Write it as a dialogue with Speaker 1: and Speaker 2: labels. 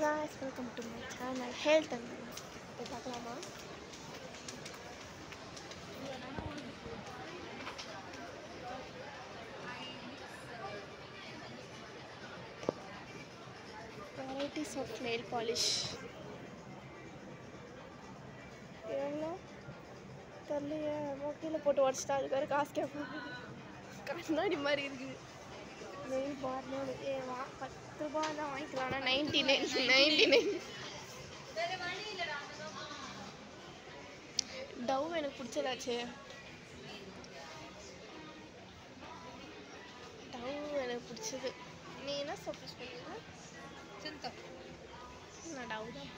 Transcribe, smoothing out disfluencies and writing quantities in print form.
Speaker 1: guys, welcome to my channel Health and Wellness. இப்போ பார்க்கலாமா? Varieties of nail polish. எவ்வளோ தெரியலையே, மொக்கையில் போட்டு உடச்சிட்டா அதுக்கு வேறு காசு கேட்பாங்க. கண்ணாடி மாதிரி இருக்குது. நெயில் பார்னோடு வா 10 ரூபா தான் வாங்கிக்கலாம். ஆனால் 99 டவ் எனக்கு பிடிச்சதாச்சு. டவ் எனக்கு பிடிச்சது. நீ என்ன சப்போஸ் பண்ணுவீங்க? நான் டவ் தான்.